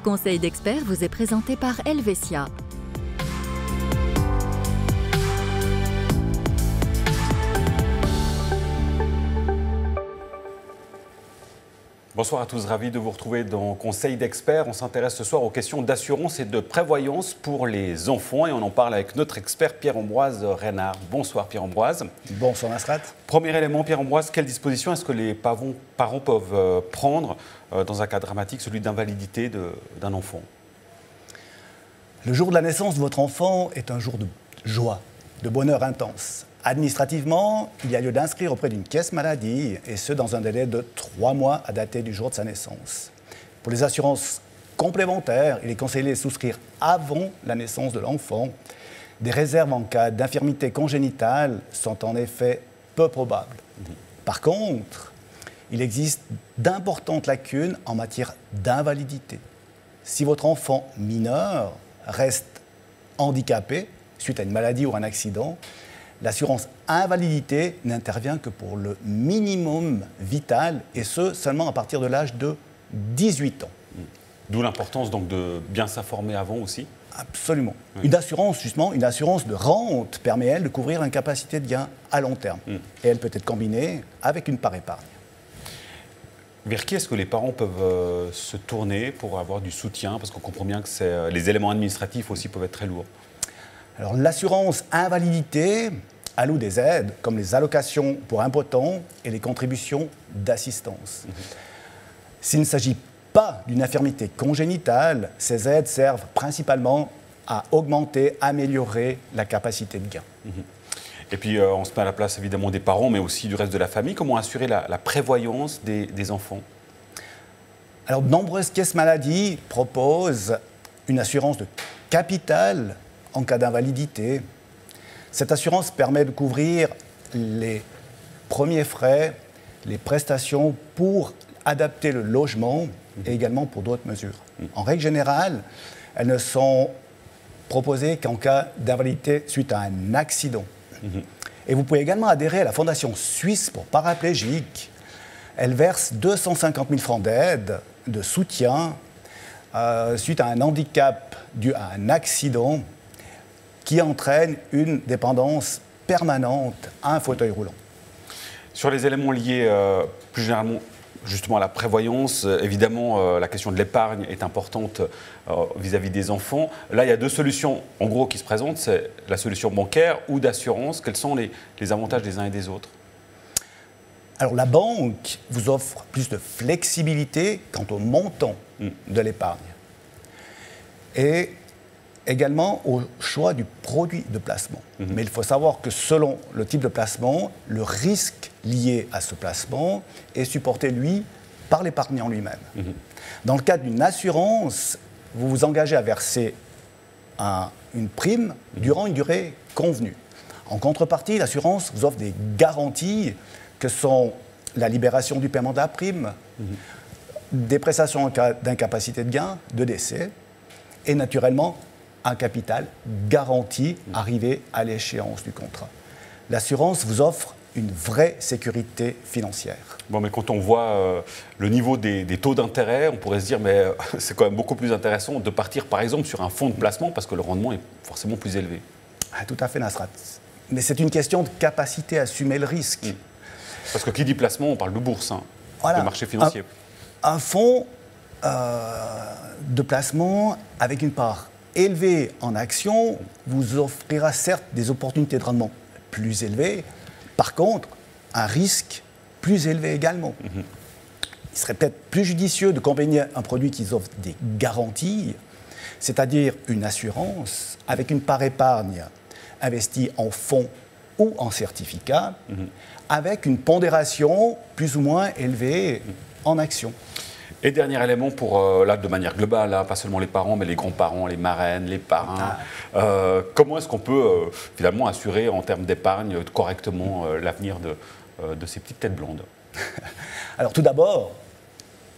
Conseil d'experts vous est présenté par Helvetia. Bonsoir à tous, ravi de vous retrouver dans Conseil d'experts. On s'intéresse ce soir aux questions d'assurance et de prévoyance pour les enfants et on en parle avec notre expert Pierre-Ambroise Reynard. Bonsoir Pierre-Ambroise. Bonsoir Nasrat. Premier élément Pierre-Ambroise, quelle disposition est-ce que les parents peuvent prendre dans un cas dramatique, celui d'invalidité d'un enfant? Le jour de la naissance de votre enfant est un jour de joie, de bonheur intense. Administrativement, il y a lieu d'inscrire auprès d'une caisse maladie, et ce, dans un délai de 3 mois à dater du jour de sa naissance. Pour les assurances complémentaires, il est conseillé de souscrire avant la naissance de l'enfant. Des réserves en cas d'infirmité congénitale sont en effet peu probables. Par contre, il existe d'importantes lacunes en matière d'invalidité. Si votre enfant mineur reste handicapé suite à une maladie ou un accident, l'assurance invalidité n'intervient que pour le minimum vital, et ce, seulement à partir de l'âge de 18 ans. D'où l'importance donc de bien s'informer avant aussi. Absolument. Oui. Une assurance, justement, une assurance de rente permet, elle, de couvrir l'incapacité de gain à long terme. Et elle peut être combinée avec une part épargne. Vers qui est-ce que les parents peuvent se tourner pour avoir du soutien? Parce qu'on comprend bien que les éléments administratifs aussi peuvent être très lourds. Alors, l'assurance invalidité alloue des aides, comme les allocations pour impotents et les contributions d'assistance. S'il ne s'agit pas d'une infirmité congénitale, ces aides servent principalement à augmenter, améliorer la capacité de gain. Et puis, on se met à la place évidemment des parents, mais aussi du reste de la famille. Comment assurer la prévoyance des enfants? Alors, de nombreuses caisses maladies proposent une assurance de capital en cas d'invalidité. Cette assurance permet de couvrir les premiers frais, les prestations pour adapter le logement et également pour d'autres mesures. En règle générale, elles ne sont proposées qu'en cas d'invalidité suite à un accident. Et vous pouvez également adhérer à la Fondation suisse pour paraplégiques. Elle verse 250 000 francs d'aide, de soutien, suite à un handicap dû à un accident qui entraîne une dépendance permanente à un fauteuil roulant. Sur les éléments liés plus généralement justement à la prévoyance, évidemment la question de l'épargne est importante vis-à-vis des enfants. Là, il y a deux solutions en gros qui se présentent, c'est la solution bancaire ou d'assurance. Quels sont les avantages des uns et des autres? Alors la banque vous offre plus de flexibilité quant au montant de l'épargne. Et également au choix du produit de placement. Mais il faut savoir que selon le type de placement, le risque lié à ce placement est supporté, lui, par l'épargnant lui-même. Dans le cadre d'une assurance, vous vous engagez à verser une prime durant une durée convenue. En contrepartie, l'assurance vous offre des garanties que sont la libération du paiement de la prime, des prestations en cas d'incapacité de gain, de décès, et naturellement, un capital garanti arrivé à l'échéance du contrat. L'assurance vous offre une vraie sécurité financière. Bon, mais quand on voit le niveau des taux d'intérêt, on pourrait se dire mais c'est quand même beaucoup plus intéressant de partir par exemple sur un fonds de placement parce que le rendement est forcément plus élevé. Ah, tout à fait, Nasrat. Mais c'est une question de capacité à assumer le risque. Parce que qui dit placement, on parle de bourse, voilà. De marché financier. Un fonds de placement avec une part élevé en actions vous offrira certes des opportunités de rendement plus élevées, par contre, un risque plus élevé également. Il serait peut-être plus judicieux de combiner un produit qui offre des garanties, c'est-à-dire une assurance avec une part épargne investie en fonds ou en certificats, avec une pondération plus ou moins élevée en actions. Et dernier élément pour, là, de manière globale, pas seulement les parents, mais les grands-parents, les marraines, les parrains. Comment est-ce qu'on peut finalement assurer en termes d'épargne correctement l'avenir de ces petites têtes blondes? Alors tout d'abord,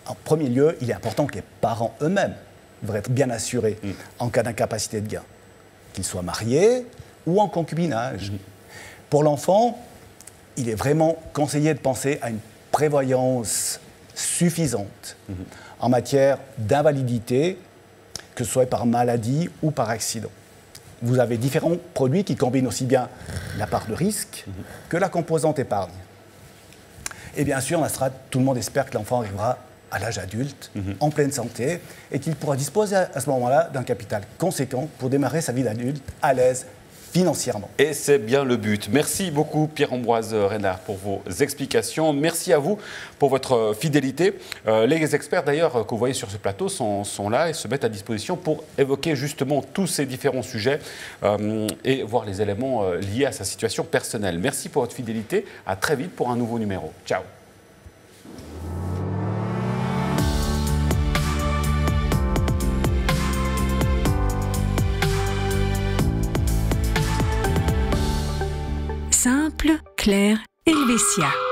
en premier lieu, il est important que les parents eux-mêmes devraient être bien assurés en cas d'incapacité de gain, qu'ils soient mariés ou en concubinage. Pour l'enfant, il est vraiment conseillé de penser à une prévoyance suffisante en matière d'invalidité que ce soit par maladie ou par accident. Vous avez différents produits qui combinent aussi bien la part de risque que la composante épargne. Et bien sûr, tout le monde espère que l'enfant arrivera à l'âge adulte, en pleine santé, et qu'il pourra disposer à ce moment-là d'un capital conséquent pour démarrer sa vie d'adulte à l'aise financièrement. Et c'est bien le but. Merci beaucoup Pierre-Ambroise Reynard pour vos explications. Merci à vous pour votre fidélité. Les experts d'ailleurs que vous voyez sur ce plateau sont là et se mettent à disposition pour évoquer justement tous ces différents sujets et voir les éléments liés à sa situation personnelle. Merci pour votre fidélité. À très vite pour un nouveau numéro. Ciao. Simple, clair, Helvetia.